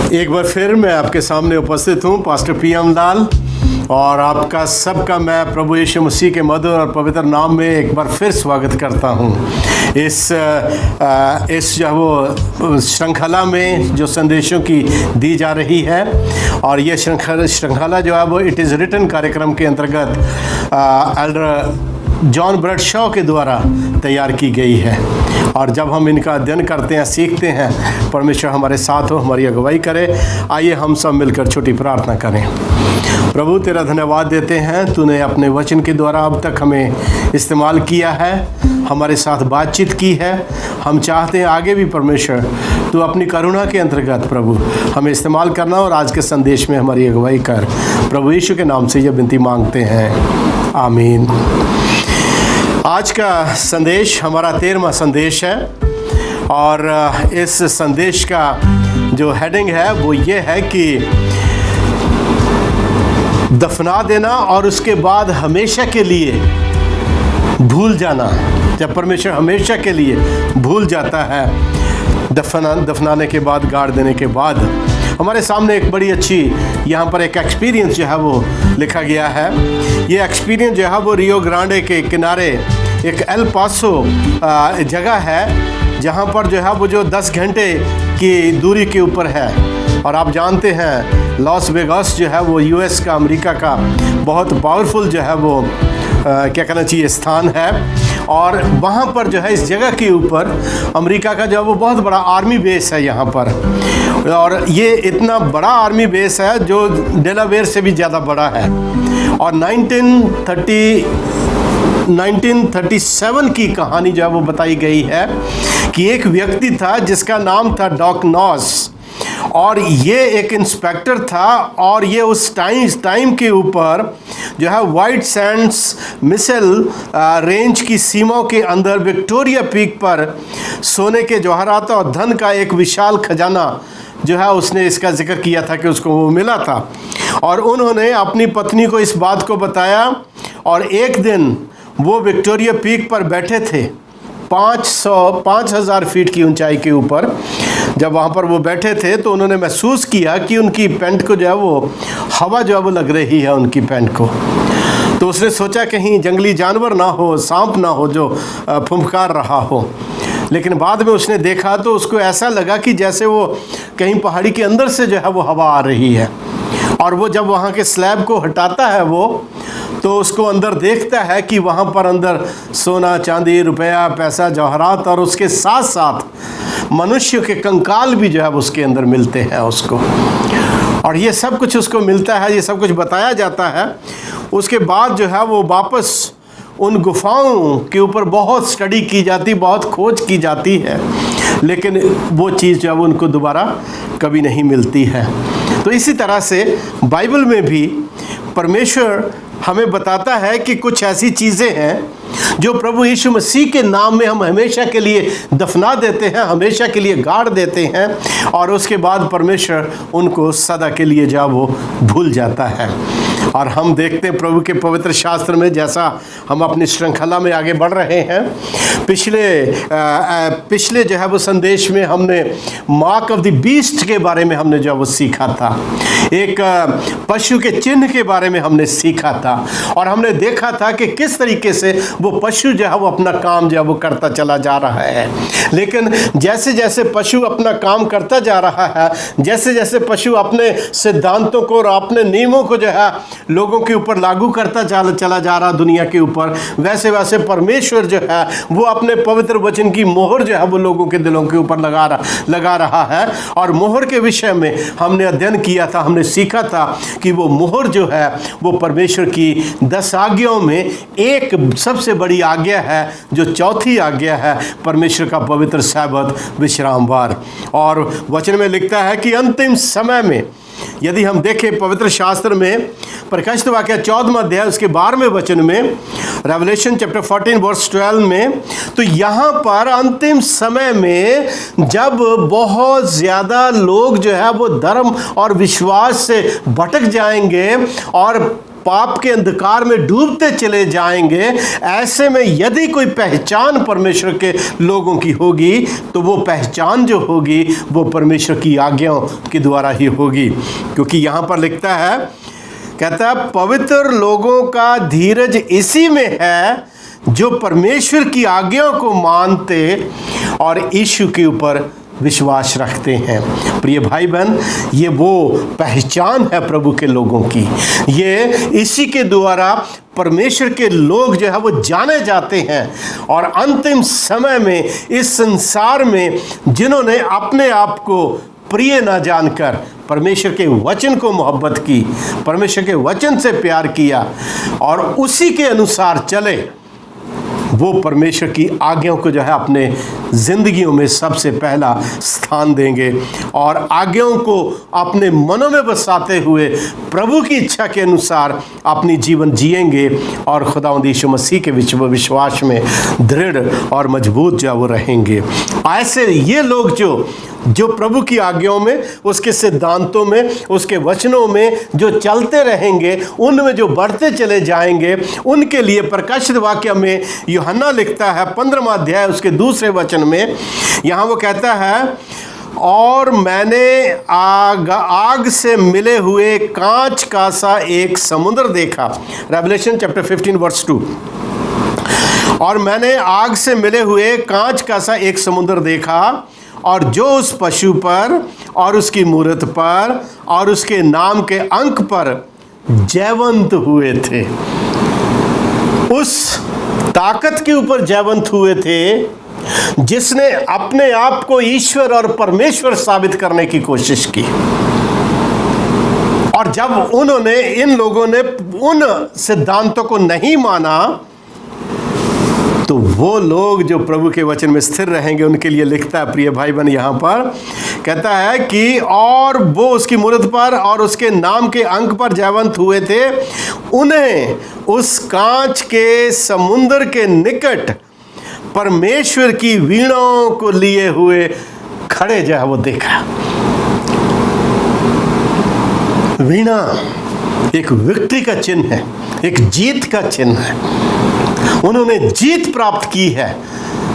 एक बार फिर मैं आपके सामने उपस्थित हूँ, पास्टर पीएम लाल, और आपका सबका मैं प्रभु यीशु मसीह के मधुर और पवित्र नाम में एक बार फिर स्वागत करता हूँ। इस जो वो श्रृंखला में जो संदेशों की दी जा रही है, और ये श्रृंखला जो है वो इट इज़ रिटन कार्यक्रम के अंतर्गत एल्डर जॉन ब्रडशॉ के द्वारा तैयार की गई है। और जब हम इनका अध्ययन करते हैं, सीखते हैं, परमेश्वर हमारे साथ हो, हमारी अगुवाई करे। आइए हम सब मिलकर छोटी प्रार्थना करें। प्रभु तेरा धन्यवाद देते हैं, तूने अपने वचन के द्वारा अब तक हमें इस्तेमाल किया है, हमारे साथ बातचीत की है। हम चाहते हैं आगे भी परमेश्वर तू अपनी करुणा के अंतर्गत प्रभु हमें इस्तेमाल करना, और आज के संदेश में हमारी अगुवाई कर। प्रभु यीशु के नाम से यह विनती मांगते हैं, आमीन। आज का संदेश हमारा 13वां संदेश है, और इस संदेश का जो हेडिंग है वो ये है कि दफना देना और उसके बाद हमेशा के लिए भूल जाना। जब परमेश्वर हमेशा के लिए भूल जाता है, दफनाने के बाद, गाड़ देने के बाद, हमारे सामने एक बड़ी अच्छी यहाँ पर एक एक्सपीरियंस जो है वो लिखा गया है। ये एक्सपीरियंस जो है वो रियो ग्रांडे के किनारे एक एल पासो जगह है, जहाँ पर जो है वो जो 10 घंटे की दूरी के ऊपर है। और आप जानते हैं लॉस वेगास जो है वो यूएस का, अमेरिका का बहुत पावरफुल जो है वो क्या कहना चाहिए स्थान है। और वहाँ पर जो है इस जगह के ऊपर अमेरिका का जो है वो बहुत बड़ा आर्मी बेस है यहाँ पर। और ये इतना बड़ा आर्मी बेस है जो डेलावेयर से भी ज़्यादा बड़ा है। और 1937 की कहानी जो है वो बताई गई है कि एक व्यक्ति था जिसका नाम था डॉक नॉस, और ये एक इंस्पेक्टर था। और ये उस टाइम के ऊपर जो है वाइट सैंड्स मिसेल रेंज की सीमाओं के अंदर विक्टोरिया पीक पर सोने के जवाहरात और धन का एक विशाल खजाना जो है उसने इसका जिक्र किया था कि उसको वो मिला था। और उन्होंने अपनी पत्नी को इस बात को बताया, और एक दिन वो विक्टोरिया पीक पर बैठे थे 5,000 फीट की ऊंचाई के ऊपर। जब वहाँ पर वो बैठे थे तो उन्होंने महसूस किया कि उनकी पैंट को जो है वो हवा जो है वो लग रही है उनकी पैंट को। तो उसने सोचा कहीं जंगली जानवर ना हो, सांप ना हो जो फुंफकार रहा हो। लेकिन बाद में उसने देखा तो उसको ऐसा लगा कि जैसे वो कहीं पहाड़ी के अंदर से जो है वो हवा आ रही है। और वो जब वहाँ के स्लैब को हटाता है वो, तो उसको अंदर देखता है कि वहाँ पर अंदर सोना, चांदी, रुपया, पैसा, जवाहरात, और उसके साथ साथ मनुष्य के कंकाल भी जो है उसके अंदर मिलते हैं उसको। और ये सब कुछ उसको मिलता है, ये सब कुछ बताया जाता है। उसके बाद जो है वो वापस उन गुफाओं के ऊपर बहुत स्टडी की जाती, बहुत खोज की जाती है, लेकिन वो चीज़ जो है उनको दोबारा कभी नहीं मिलती है। तो इसी तरह से बाइबल में भी परमेश्वर हमें बताता है कि कुछ ऐसी चीज़ें हैं जो प्रभु यीशु मसीह के नाम में हम हमेशा के लिए दफना देते हैं, हमेशा के लिए गाड़ देते हैं, और उसके बाद परमेश्वर उनको सदा के लिए जा वो भूल जाता है। और हम देखते हैं प्रभु के पवित्र शास्त्र में, जैसा हम अपनी श्रृंखला में आगे बढ़ रहे हैं, पिछले जो है वो संदेश में हमने मार्क ऑफ द बीस्ट के बारे में हमने जो है वो सीखा था। एक पशु के चिन्ह के बारे में हमने सीखा था, और हमने देखा था कि किस तरीके से वो पशु जो है वो अपना काम जो है वो करता चला जा रहा है। लेकिन जैसे जैसे पशु अपना काम करता जा रहा है, जैसे जैसे पशु अपने सिद्धांतों को और अपने नियमों को जो है लोगों के ऊपर लागू करता चला जा रहा दुनिया के ऊपर, वैसे वैसे परमेश्वर जो है वो अपने पवित्र वचन की मोहर जो है वो लोगों के दिलों के ऊपर लगा रहा है। और मोहर के विषय में हमने अध्ययन किया था, हमने सीखा था कि वो मोहर जो है वो परमेश्वर की 10 आज्ञाओं में एक सबसे बड़ी आज्ञा है, जो चौथी आज्ञा है, परमेश्वर का पवित्र सब्त विश्रामवार। और वचन में लिखता है कि अंतिम समय में, यदि हम देखें पवित्र शास्त्र में प्रकाशित वाक्य 14वां अध्याय उसके 12वें वचन में, रेवलेशन चैप्टर 14 वर्स 12 में, तो यहाँ पर अंतिम समय में जब बहुत ज़्यादा लोग जो है वो धर्म और विश्वास से भटक जाएंगे और पाप के अंधकार में डूबते चले जाएंगे। ऐसे में यदि कोई पहचान परमेश्वर के लोगों की होगी तो वो पहचान जो होगी वो परमेश्वर की आज्ञाओं के द्वारा ही होगी। क्योंकि यहाँ पर लिखता है, कहता है पवित्र लोगों का धीरज इसी में है जो परमेश्वर की आज्ञाओं को मानते और यीशु के ऊपर विश्वास रखते हैं। प्रिय भाई बहन, ये वो पहचान है प्रभु के लोगों की। ये इसी के द्वारा परमेश्वर के लोग जो है वो जाने जाते हैं। और अंतिम समय में इस संसार में जिन्होंने अपने आप को प्रिय ना जानकर परमेश्वर के वचन को मोहब्बत की, परमेश्वर के वचन से प्यार किया और उसी के अनुसार चले, वो परमेश्वर की आज्ञाओं को जो है अपने ज़िंदगियों में सबसे पहला स्थान देंगे और आज्ञाओं को अपने मनों में बसाते हुए प्रभु की इच्छा के अनुसार अपनी जीवन जिएंगे और खुदावंद यीशु मसीह के विश्वास में दृढ़ और मजबूत जो वो रहेंगे। ऐसे ये लोग जो प्रभु की आज्ञाओं में, उसके सिद्धांतों में, उसके वचनों में जो चलते रहेंगे, उनमें जो बढ़ते चले जाएंगे, उनके लिए प्रकाशित वाक्य में यूहन्ना लिखता है 15वां अध्याय उसके दूसरे वचन में, यहाँ वो कहता है, और मैंने आग से मिले हुए कांच का सा एक समुद्र देखा। Revelation chapter 15 verse 2। और मैंने आग से मिले हुए कांच का सा एक समुद्र देखा और जो उस पशु पर और उसकी मूरत पर और उसके नाम के अंक पर जयवंत हुए थे। उस ताकत के ऊपर जयवंत हुए थे जिसने अपने आप को ईश्वर और परमेश्वर साबित करने की कोशिश की। और जब इन लोगों ने उन सिद्धांतों को नहीं माना तो वो लोग जो प्रभु के वचन में स्थिर रहेंगे उनके लिए लिखता है प्रिय भाई बहन, यहाँ पर कहता है कि और वो उसकी मूरत पर और उसके नाम के अंक पर जयवंत हुए थे, उन्हें उस कांच के समुद्र के निकट परमेश्वर की वीणाओं को लिए हुए खड़े जो है वो देखा। वीणा एक विक्ट्री का चिन्ह है, एक जीत का चिन्ह है। उन्होंने जीत प्राप्त की है।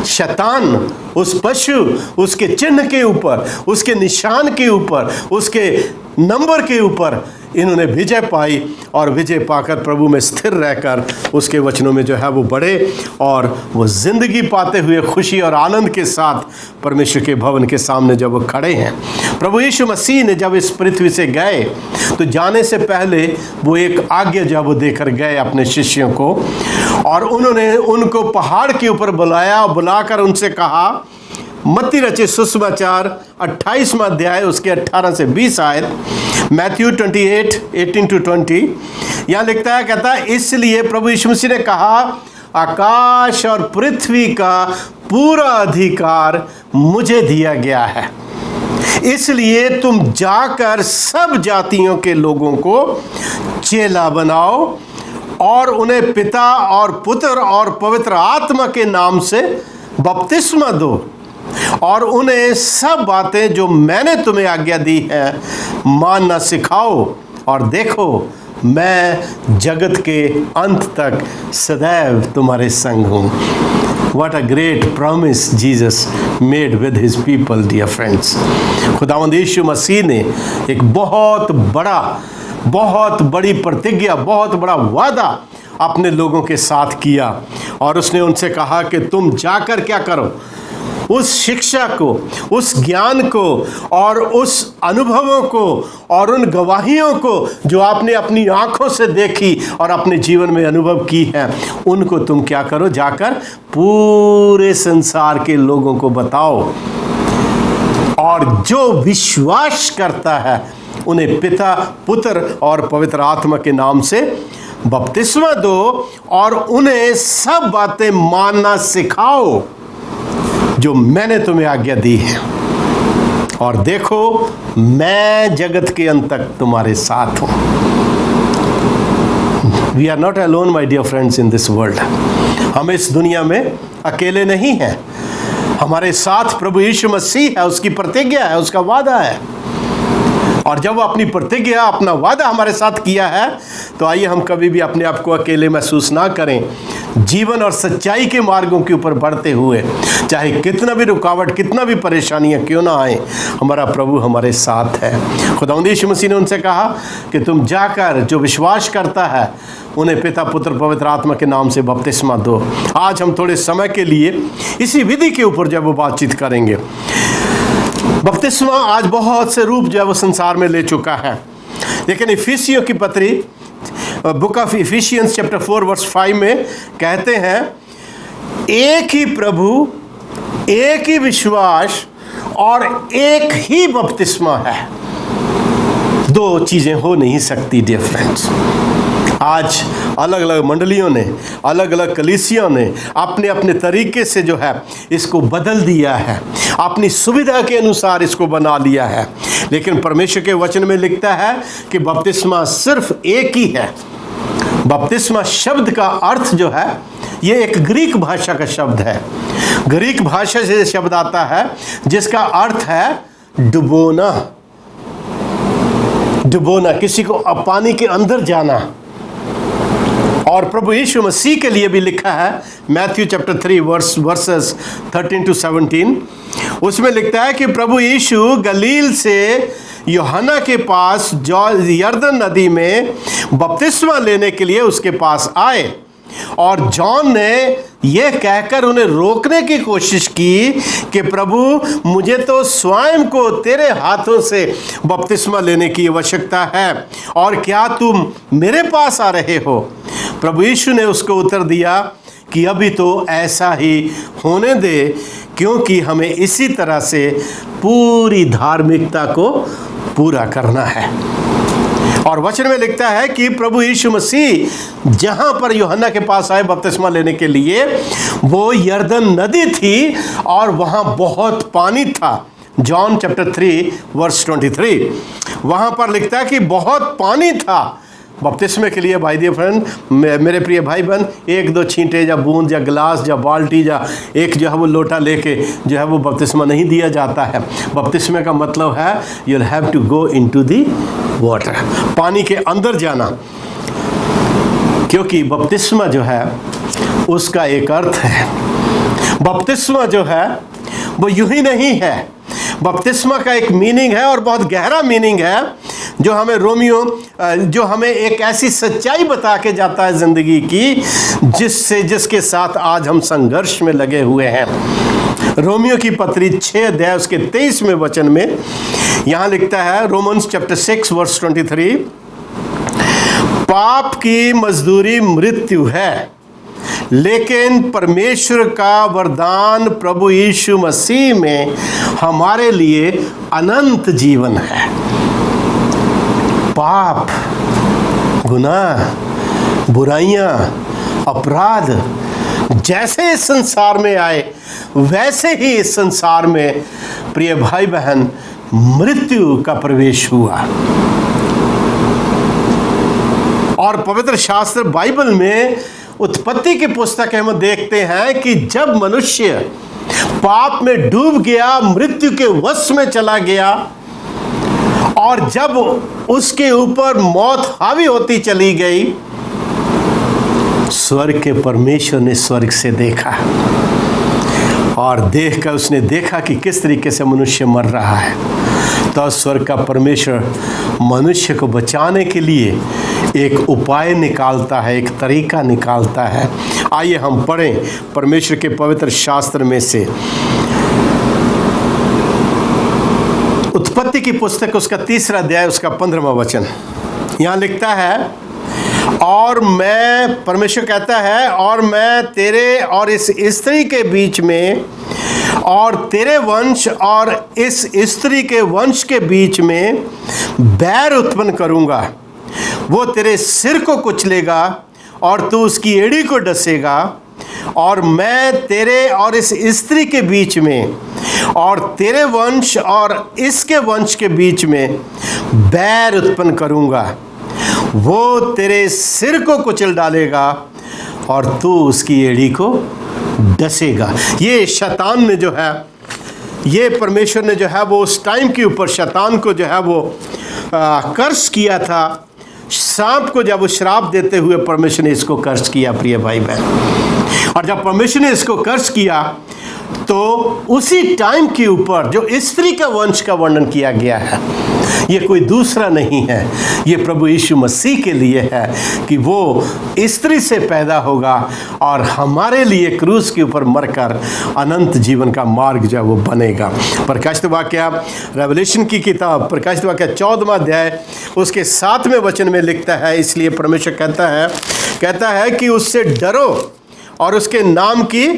शैतान उस पशु, उसके चिन्ह के ऊपर, उसके निशान के ऊपर, उसके नंबर के ऊपर इन्होंने विजय पाई और विजय पाकर प्रभु में स्थिर रहकर उसके वचनों में जो है वो बढ़े और वो जिंदगी पाते हुए खुशी और आनंद के साथ परमेश्वर के भवन के सामने जब वो खड़े हैं। प्रभु यीशु मसीह ने जब इस पृथ्वी से गए तो जाने से पहले वो एक आज्ञा जब वो देकर गए अपने शिष्यों को, और उन्होंने उनको पहाड़ के ऊपर बुलाया, बुलाकर उनसे कहा, मत्ती रचित सुसमाचार 28वां अध्याय उसके 18 से 20 आयत, मैथ्यू 28:18-20, यहाँ लिखता है, कहता है, इसलिए प्रभु यीशु मसीह ने कहा, आकाश और पृथ्वी का पूरा अधिकार मुझे दिया गया है, इसलिए तुम जाकर सब जातियों के लोगों को चेला बनाओ और उन्हें पिता और पुत्र और पवित्र आत्मा के नाम से बपतिस्मा दो और उन्हें सब बातें जो मैंने तुम्हें आज्ञा दी है मानना सिखाओ, और देखो मैं जगत के अंत तक सदैव तुम्हारे संग हूँ। What a great promise Jesus made with his people, dear friends. खुदावंद यीशु मसीह ने एक बहुत बड़ी प्रतिज्ञा, बहुत बड़ा वादा अपने लोगों के साथ किया और उसने उनसे कहा कि तुम जाकर क्या करो, उस शिक्षा को, उस ज्ञान को और उस अनुभवों को और उन गवाहियों को जो आपने अपनी आंखों से देखी और अपने जीवन में अनुभव की है, उनको तुम क्या करो, जाकर पूरे संसार के लोगों को बताओ, और जो विश्वास करता है उन्हें पिता, पुत्र और पवित्र आत्मा के नाम से बपतिस्मा दो और उन्हें सब बातें मानना सिखाओ जो मैंने तुम्हें आज्ञा दी है, और देखो मैं जगत के अंत तक तुम्हारे साथ हूं। We are not alone my dear friends in this world. हम इस दुनिया में अकेले नहीं हैं, हमारे साथ प्रभु यीशु मसीह है, उसकी प्रतिज्ञा है, उसका वादा है। और जब वो अपनी प्रतिज्ञा, अपना वादा हमारे साथ किया है, तो आइए हम कभी भी अपने आप को अकेले महसूस ना करें। जीवन और सच्चाई के मार्गों के ऊपर बढ़ते हुए, चाहे कितना भी रुकावट, कितना भी परेशानियां क्यों ना आए, हमारा प्रभु हमारे साथ है। खुदावंद यीशु मसीह ने उनसे कहा कि तुम जाकर जो विश्वास करता है उन्हें पिता, पुत्र, पवित्र आत्मा के नाम से बपतिस्मा दो। आज हम थोड़े समय के लिए इसी विधि के ऊपर जब वो बातचीत करेंगे। बपतिस्मा आज बहुत से रूप जो है वो संसार में ले चुका है, लेकिन इफिसियों की पत्री, book of Ephesians chapter 4 verse 5 में कहते हैं, एक ही प्रभु, एक ही विश्वास और एक ही बपतिस्मा है। दो चीजें हो नहीं सकती डियर फ्रेंड्स। आज अलग अलग मंडलियों ने, अलग अलग कलीसियों ने अपने अपने तरीके से जो है इसको बदल दिया है, अपनी सुविधा के अनुसार इसको बना लिया है। लेकिन परमेश्वर के वचन में लिखता है कि बपतिस्मा सिर्फ एक ही है। बपतिस्मा शब्द का अर्थ जो है, ये एक ग्रीक भाषा का शब्द है। ग्रीक भाषा से शब्द आता है जिसका अर्थ है डुबोना। डुबोना, किसी को पानी के अंदर जाना। और प्रभु यीशु मसीह के लिए भी लिखा है मैथ्यू चैप्टर 3 वर्सेस 13 to 17। उसमें लिखता है कि प्रभु यीशु गलील से यूहन्ना के पास जो यरदन नदी में बपतिस्मा लेने के लिए उसके पास आए, और जॉन ने यह कहकर उन्हें रोकने की कोशिश की कि प्रभु, मुझे तो स्वयं को तेरे हाथों से बपतिस्मा लेने की आवश्यकता है, और क्या तुम मेरे पास आ रहे हो? प्रभु यीशु ने उसको उत्तर दिया कि अभी तो ऐसा ही होने दे, क्योंकि हमें इसी तरह से पूरी धार्मिकता को पूरा करना है। और वचन में लिखता है कि प्रभु यीशु मसीह जहां पर यूहन्ना के पास आए बपतिस्मा लेने के लिए, वो यरदन नदी थी और वहां बहुत पानी था। जॉन चैप्टर 3 वर्स 23, वहां पर लिखता है कि बहुत पानी था बपतिस्मे के लिए। भाई डियर फ्रेंड, मेरे प्रिय भाई बहन, एक दो छींटे या बूंद या गिलास या बाल्टी या एक जो है वो लोटा लेके जो है वो बपतिस्मा नहीं दिया जाता है। बपतिस्मे का मतलब है you will have to go into the water, पानी के अंदर जाना। क्योंकि बपतिस्मा जो है उसका एक अर्थ है। बपतिस्मा जो है वो यूं ही नहीं है। बपतिस्मा का एक मीनिंग है और बहुत गहरा मीनिंग है, जो हमें जो हमें एक ऐसी सच्चाई बता के जाता है ज़िंदगी की, जिसके साथ आज हम संघर्ष में लगे हुए हैं। रोमियो की पत्री 6 अध्याय उसके 23वें वचन में यहाँ लिखता है, रोमन्स चैप्टर 6 वर्स 23, पाप की मजदूरी मृत्यु है, लेकिन परमेश्वर का वरदान प्रभु यीशु मसीह में हमारे लिए अनंत जीवन है। पाप, गुनाह, बुराइयां, अपराध जैसे इस संसार में आए, वैसे ही इस संसार में प्रिय भाई बहन मृत्यु का प्रवेश हुआ। और पवित्र शास्त्र बाइबल में उत्पत्ति की पुस्तक हम देखते हैं कि जब मनुष्य पाप में डूब गया, मृत्यु के वश में चला गया, और जब उसके ऊपर मौत हावी होती चली गई, स्वर्ग के परमेश्वर ने स्वर्ग से देखा, और देखकर उसने देखा कि किस तरीके से मनुष्य मर रहा है। तो स्वर्ग का परमेश्वर मनुष्य को बचाने के लिए एक उपाय निकालता है, एक तरीका निकालता है। आइए हम पढ़ें परमेश्वर के पवित्र शास्त्र में से उत्पत्ति की पुस्तक, उसका 3 अध्याय, उसका 15वां वचन। यहाँ लिखता है, और मैं, परमेश्वर कहता है, और मैं तेरे और इस स्त्री के बीच में और तेरे वंश और इस स्त्री के वंश के बीच में बैर उत्पन्न करूँगा। वो तेरे सिर को कुचलेगा और तू उसकी एड़ी को डसेगा, और मैं तेरे और इस स्त्री के बीच में और तेरे वंश और इसके वंश के बीच में बैर उत्पन्न करूँगा। वो तेरे सिर को कुचल डालेगा और तू उसकी एड़ी को डसेगा। ये शैतान ने जो है, ये परमेश्वर ने जो है वो उस टाइम के ऊपर शैतान को जो है वो कर्ज किया था, सांप को जब वो श्राप देते हुए परमेश्वर ने इसको कर्ज किया प्रिय भाई बहन। और जब परमेश्वर ने इसको कर्ज किया तो उसी टाइम के ऊपर जो स्त्री का वंश का वर्णन किया गया है, ये कोई दूसरा नहीं है, ये प्रभु यीशु मसीह के लिए है कि वो स्त्री से पैदा होगा और हमारे लिए क्रूस के ऊपर मरकर अनंत जीवन का मार्ग जो है वो बनेगा। प्रकाशित वाक्य, रेवलेशन की किताब प्रकाशित वाक्य 14वां अध्याय उसके 7वें वचन में लिखता है, इसलिए परमेश्वर कहता है कि उससे डरो और उसके नाम की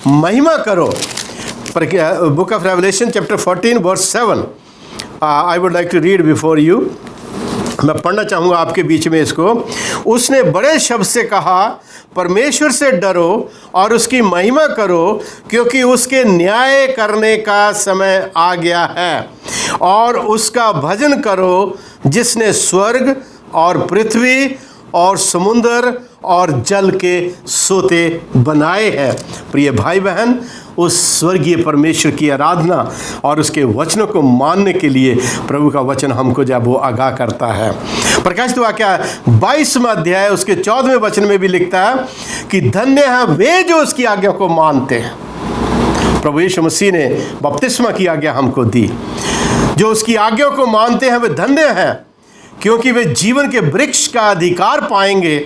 महिमा करो। Book of Revelation chapter 14 verse 7 I would like to read before you. मैं पढ़ना चाहूँगा आपके बीच में इसको। उसने बड़े शब्द से कहा, परमेश्वर से डरो और उसकी महिमा करो, क्योंकि उसके न्याय करने का समय आ गया है, और उसका भजन करो जिसने स्वर्ग और पृथ्वी और समुद्र और जल के सोते बनाए हैं। प्रिय भाई बहन, उस स्वर्गीय परमेश्वर की आराधना और उसके वचनों को मानने के लिए प्रभु का वचन हमको जब वो आगाह करता है। प्रकाशित वाक्य 22वां अध्याय उसके 14वें वचन में भी लिखता है कि धन्य है वे जो उसकी आज्ञा को मानते हैं। प्रभु यीशु मसीह ने बपतिस्मा की आज्ञा हमको दी। जो उसकी आज्ञा को मानते हैं वे धन्य हैं, क्योंकि वे जीवन के वृक्ष का अधिकार पाएंगे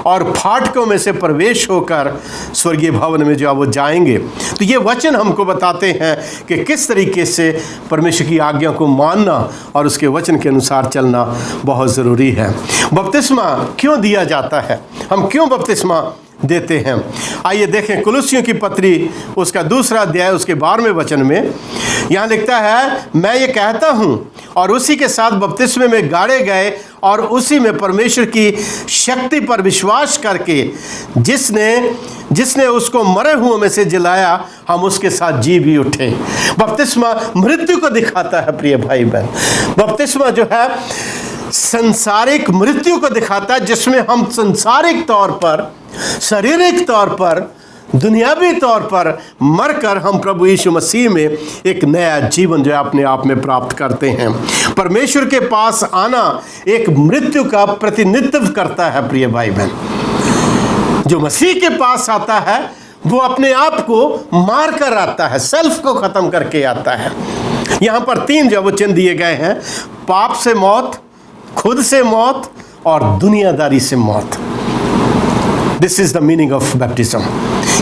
और फाटकों में से प्रवेश होकर स्वर्गीय भवन में जो वो जाएंगे। तो ये वचन हमको बताते हैं कि किस तरीके से परमेश्वर की आज्ञा को मानना और उसके वचन के अनुसार चलना बहुत ज़रूरी है। बपतिस्मा क्यों दिया जाता है, हम क्यों बपतिस्मा देते हैं? आइए देखें कुलुस्सियों की पत्री उसका 2 अध्याय उसके 12वें वचन में यहाँ लिखता है, मैं ये कहता हूँ और उसी के साथ बपतिस्मे में गाड़े गए और उसी में परमेश्वर की शक्ति पर विश्वास करके जिसने उसको मरे हुओं में से जिलाया, हम उसके साथ जी भी उठे। बपतिस्मा मृत्यु को दिखाता है प्रिय भाई बहन। बपतिस्मा जो है संसारिक मृत्यु को दिखाता है, जिसमें हम संसारिक तौर पर, शारीरिक तौर पर, दुनियावी तौर पर मरकर हम प्रभु यीशु मसीह में एक नया जीवन जो है अपने आप में प्राप्त करते हैं। परमेश्वर के पास आना एक मृत्यु का प्रतिनिधित्व करता है प्रिय भाई बहन। जो मसीह के पास आता है वो अपने आप को मार कर आता है, सेल्फ को खत्म करके आता है। यहाँ पर 3 जो वचन दिए गए हैं, पाप से मौत, खुद से मौत और दुनियादारी से मौत। This is the meaning of baptism.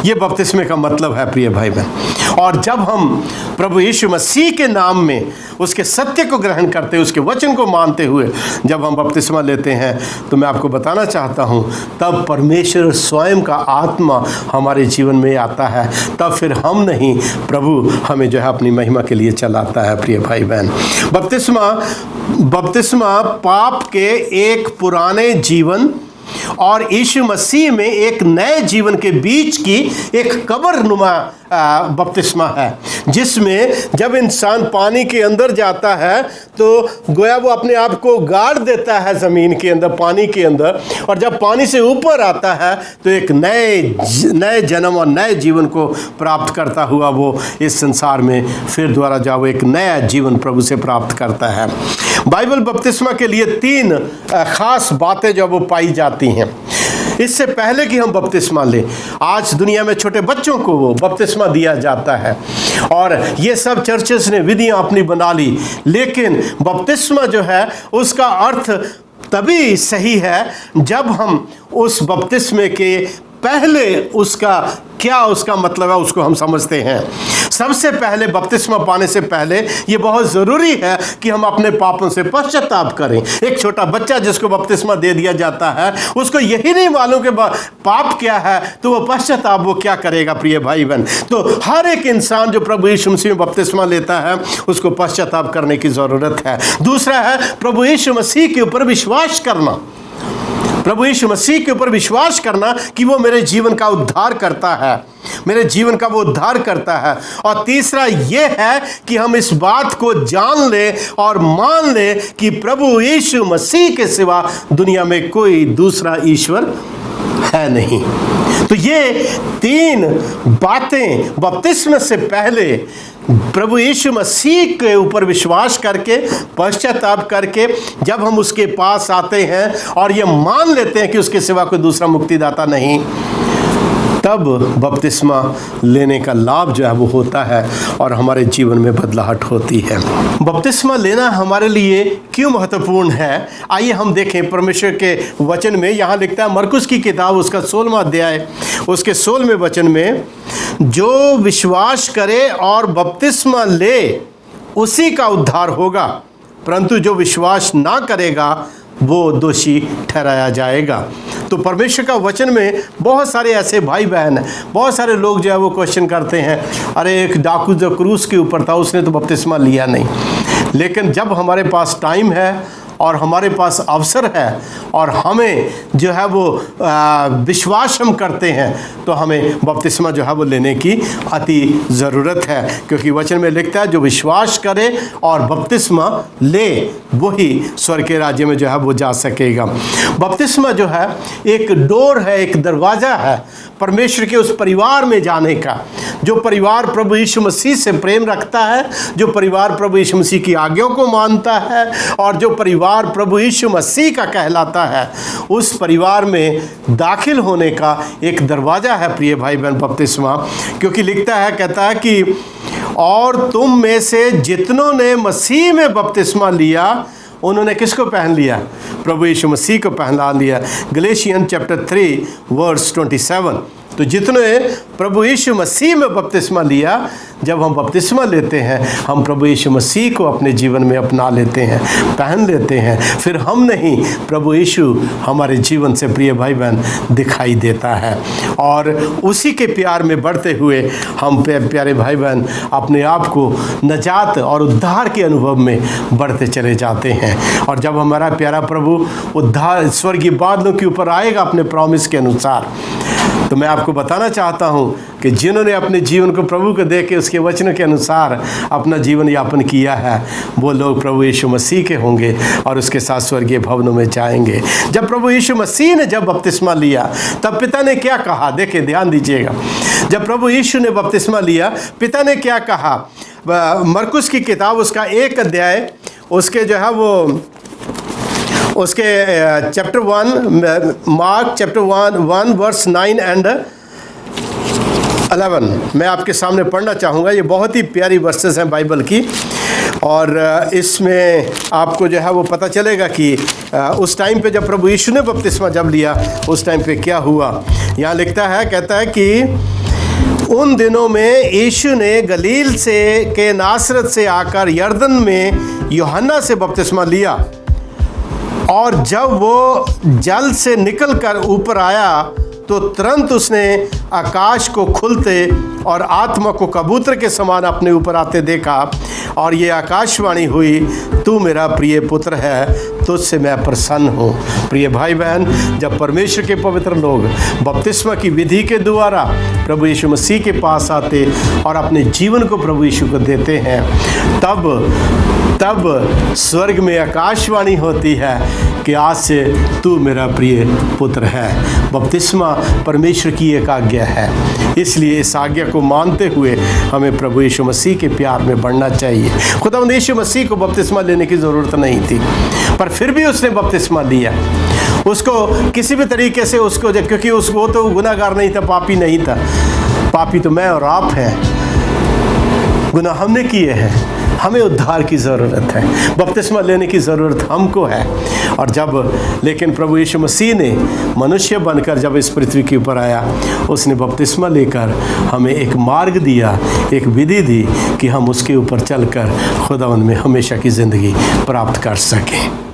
ये बपतिस्मे का मतलब है प्रिय भाई बहन। और जब हम प्रभु यीशु मसीह के नाम में उसके सत्य को ग्रहण करते हुए, उसके वचन को मानते हुए जब हम बपतिस्मा लेते हैं, तो मैं आपको बताना चाहता हूँ तब परमेश्वर स्वयं का आत्मा हमारे जीवन में आता है। तब फिर हम नहीं, प्रभु हमें जो है अपनी महिमा के लिए चलाता है प्रिय भाई बहन। बपतिस्मा पाप के एक पुराने जीवन और यीशु मसीह में एक नए जीवन के बीच की एक कब्रनुमा बपतिस्मा है, जिसमें जब इंसान पानी के अंदर जाता है तो गोया वो अपने आप को गाड़ देता है ज़मीन के अंदर, पानी के अंदर, और जब पानी से ऊपर आता है तो एक नए जन्म और नए जीवन को प्राप्त करता हुआ वो इस संसार में फिर दोबारा जाओ एक नया जीवन प्रभु से प्राप्त करता है। बाइबल बपतिस्मा के लिए 3 खास बातें जो वो पाई जाती हैं। इससे पहले कि हम बपतिस्मा लें, आज दुनिया में छोटे बच्चों को वो बपतिस्मा दिया जाता है और ये सब चर्चेस ने विधियां अपनी बना ली, लेकिन बपतिस्मा जो है उसका अर्थ तभी सही है जब हम उस बपतिस्मे के पहले उसका मतलब है उसको हम समझते हैं। सबसे पहले बपतिस्मा पाने से पहले ये बहुत ज़रूरी है कि हम अपने पापों से पश्चाताप करें। एक छोटा बच्चा जिसको बपतिस्मा दे दिया जाता है, उसको यही नहीं मालूम कि पाप क्या है, तो वो पश्चाताप वो क्या करेगा प्रिय भाई बहन। तो हर एक इंसान जो प्रभु यीशु मसीह में बपतिस्मा लेता है उसको पश्चाताप करने की ज़रूरत है। दूसरा है प्रभु यीशु मसीह के ऊपर विश्वास करना, प्रभु यीशु मसीह के ऊपर विश्वास करना कि वो मेरे जीवन का उद्धार करता है, मेरे जीवन का वो उद्धार करता है। और तीसरा ये है कि हम इस बात को जान ले और मान ले कि प्रभु यीशु मसीह के सिवा दुनिया में कोई दूसरा ईश्वर है नहीं। तो ये 3 बातें बपतिस्मे से पहले प्रभु यीशु मसीह के ऊपर विश्वास करके, पश्चाताप करके जब हम उसके पास आते हैं और ये मान लेते हैं कि उसके सिवा कोई दूसरा मुक्तिदाता नहीं, तब बपतिस्मा लेने का लाभ जो है वो होता है और हमारे जीवन में बदलाहट होती है। बपतिस्मा लेना हमारे लिए क्यों महत्वपूर्ण है, आइए हम देखें परमेश्वर के वचन में। यहाँ लिखता है मरकुस की किताब उसका 16वां अध्याय उसके 16वें वचन में, जो विश्वास करे और बपतिस्मा ले उसी का उद्धार होगा, परंतु जो विश्वास ना करेगा वो दोषी ठहराया जाएगा। तो परमेश्वर का वचन में बहुत सारे ऐसे भाई बहन हैं, बहुत सारे लोग जो है वो क्वेश्चन करते हैं, अरे एक डाकू जो क्रूस के ऊपर था उसने तो बपतिस्मा लिया नहीं। लेकिन जब हमारे पास टाइम है और हमारे पास अवसर है और हमें जो है वो विश्वास हम करते हैं, तो हमें बपतिस्मा जो है वो लेने की अति ज़रूरत है, क्योंकि वचन में लिखता है जो विश्वास करे और बपतिस्मा ले वही स्वर्ग के राज्य में जो है वो जा सकेगा। बपतिस्मा जो है एक डोर है, एक दरवाज़ा है परमेश्वर के उस परिवार में जाने का। जो परिवार प्रभु यीशु मसीह से प्रेम रखता है, जो परिवार प्रभु यीशु मसीह की आज्ञाओं को मानता है और जो परिवार प्रभु यीशु मसीह का कहलाता है, उस परिवार में दाखिल होने का एक दरवाज़ा है प्रिय भाई बहन बपतिस्मा। क्योंकि लिखता है, कहता है कि और तुम में से जितनों ने मसीह में बपतिस्मा लिया उन्होंने किसको पहन लिया? प्रभु यीशु मसीह को पहना लिया। गलेशियन चैप्टर 3 वर्स 27। तो जितने प्रभु यीशु मसीह में बपतिस्मा लिया, जब हम बपतिस्मा लेते हैं हम प्रभु यीशु मसीह को अपने जीवन में अपना लेते हैं, पहन लेते हैं। फिर हम नहीं, प्रभु यीशु हमारे जीवन से प्रिय भाई बहन दिखाई देता है और उसी के प्यार में बढ़ते हुए हम प्यारे भाई बहन अपने आप को नजात और उद्धार के अनुभव में बढ़ते चले जाते हैं। और जब हमारा प्यारा प्रभु उद्धार स्वर्गीय बादलों के ऊपर आएगा अपने प्रॉमिस के अनुसार, तो मैं आपको बताना चाहता हूँ कि जिन्होंने अपने जीवन को प्रभु को दे के उसके वचनों के अनुसार अपना जीवन यापन किया है, वो लोग प्रभु यीशु मसीह के होंगे और उसके साथ स्वर्गीय भवनों में जाएंगे। जब प्रभु यीशु मसीह ने जब बपतिस्मा लिया तब पिता ने क्या कहा? देखिए, ध्यान दीजिएगा। जब प्रभु यीशु ने बपतिस्मा लिया, पिता ने क्या कहा? मरकुस की किताब उसका 1 अध्याय उसके जो है वो उसके chapter 1 Mark chapter 1 verse 9 and 11 मैं आपके सामने पढ़ना चाहूँगा। ये बहुत ही प्यारी वर्सेस हैं बाइबल की और इसमें आपको जो है वो पता चलेगा कि उस टाइम पे जब प्रभु यीशु ने बपतिस्मा जब लिया उस टाइम पे क्या हुआ। यहाँ लिखता है, कहता है कि उन दिनों में यीशु ने गलील से के नासरत से आकर यरदन में यूहन्ना से बपतिस्मा लिया और जब वो जल से निकलकर ऊपर आया तो तुरंत उसने आकाश को खुलते और आत्मा को कबूतर के समान अपने ऊपर आते देखा और ये आकाशवाणी हुई, तू मेरा प्रिय पुत्र है, तुझसे मैं प्रसन्न हूँ। प्रिय भाई बहन, जब परमेश्वर के पवित्र लोग बपतिस्मा की विधि के द्वारा प्रभु यीशु मसीह के पास आते और अपने जीवन को प्रभु यीशु को देते हैं, तब स्वर्ग में आकाशवाणी होती है कि आज से तू मेरा प्रिय पुत्र है। बपतिस्मा परमेश्वर की एक आज्ञा है, इसलिए इस आज्ञा को मानते हुए हमें प्रभु यीशु मसीह के प्यार में बढ़ना चाहिए। खुदावंद यीशु मसीह को बपतिस्मा लेने की ज़रूरत नहीं थी, पर फिर भी उसने बपतिस्मा लिया। उसको किसी भी तरीके से उसको, क्योंकि वो तो गुनाहगार नहीं था, पापी नहीं था। पापी तो मैं और आप हैं, गुनाह हमने किए हैं, हमें उद्धार की ज़रूरत है, बपतिस्मा लेने की ज़रूरत हमको है। और लेकिन प्रभु यीशु मसीह ने मनुष्य बनकर जब इस पृथ्वी के ऊपर आया, उसने बपतिस्मा लेकर हमें एक मार्ग दिया, एक विधि दी कि हम उसके ऊपर चलकर खुदावंद में हमेशा की ज़िंदगी प्राप्त कर सकें।